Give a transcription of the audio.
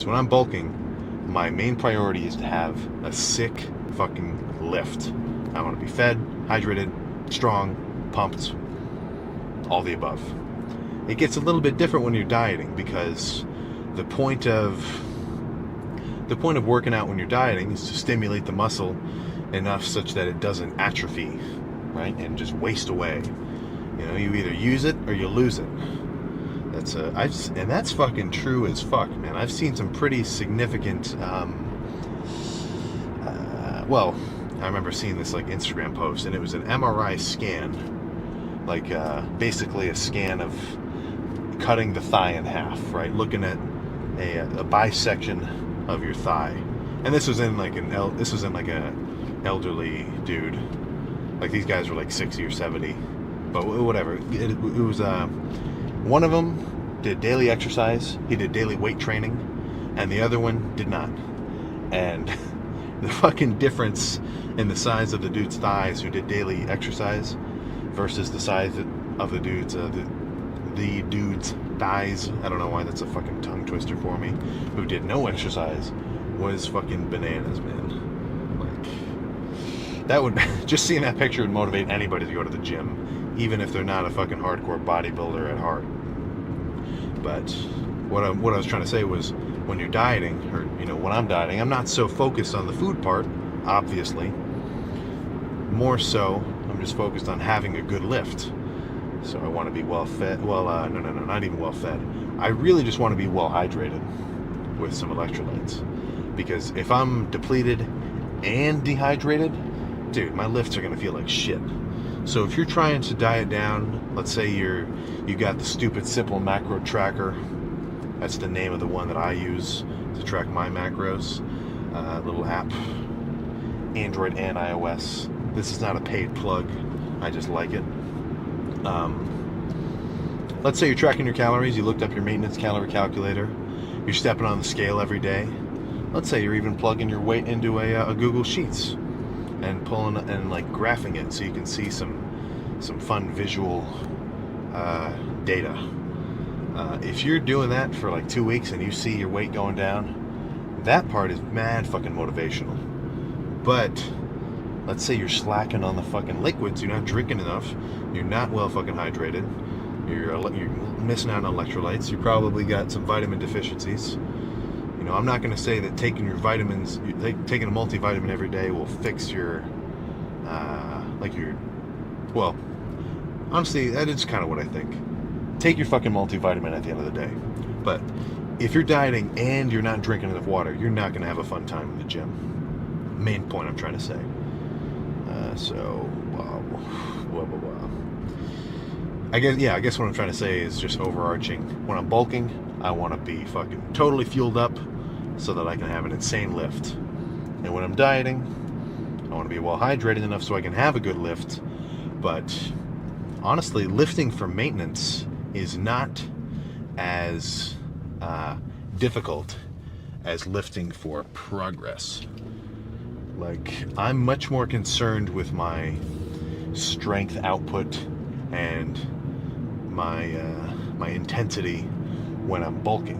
So when I'm bulking, my main priority is to have a sick fucking lift. I want to be fed, hydrated, strong, pumped, all the above. It gets a little bit different when you're dieting because the point of working out when you're dieting is to stimulate the muscle enough such that it doesn't atrophy, right, and just waste away. You know, you either use it or you lose it. And that's fucking true as fuck, man. I've seen some pretty significant. Well, I remember seeing this like Instagram post, and it was an MRI scan, like basically a scan of cutting the thigh in half, right? Looking at a bisection of your thigh, and this was in like an elderly dude. Like these guys were like 60 or 70, but whatever. It was one of them did daily exercise. He did daily weight training, and the other one did not. And the fucking difference in the size of the dude's thighs who did daily exercise versus the size of the dude's thighs, I don't know why that's a fucking tongue twister for me, who did no exercise, was fucking bananas, man. Like, that would, just seeing that picture would motivate anybody to go to the gym, even if they're not a fucking hardcore bodybuilder at heart. But what I was trying to say was, when you're dieting, or when I'm dieting, I'm not so focused on the food part, obviously. More so, I'm just focused on having a good lift. So I want to be well fed. Well, no, not even well fed. I really just want to be well hydrated with some electrolytes. Because if I'm depleted and dehydrated, dude, my lifts are going to feel like shit. So if you're trying to diet down, let's say you got the stupid Simple Macro Tracker. That's the name of the one that I use to track my macros. Little app, Android and iOS. This is not a paid plug. I just like it. Let's say you're tracking your calories. You looked up your maintenance calorie calculator. You're stepping on the scale every day. Let's say you're even plugging your weight into a Google Sheets and pulling and like graphing it so you can see some fun visual data. If you're doing that for like 2 weeks and you see your weight going down, that part is mad fucking motivational. But let's say you're slacking on the fucking liquids, you're not drinking enough, you're not well fucking hydrated, you're missing out on electrolytes, you probably got some vitamin deficiencies. I'm not going to say that taking your vitamins, taking a multivitamin every day will fix your, well, honestly, that is kind of what I think. Take your fucking multivitamin at the end of the day. But if you're dieting and you're not drinking enough water, you're not going to have a fun time in the gym. Main point I'm trying to say. I guess what I'm trying to say is just overarching. When I'm bulking, I want to be fucking totally fueled up so that I can have an insane lift. And when I'm dieting, I want to be well hydrated enough so I can have a good lift. But honestly, lifting for maintenance is not as difficult as lifting for progress. Like, I'm much more concerned with my strength output and my intensity when I'm bulking.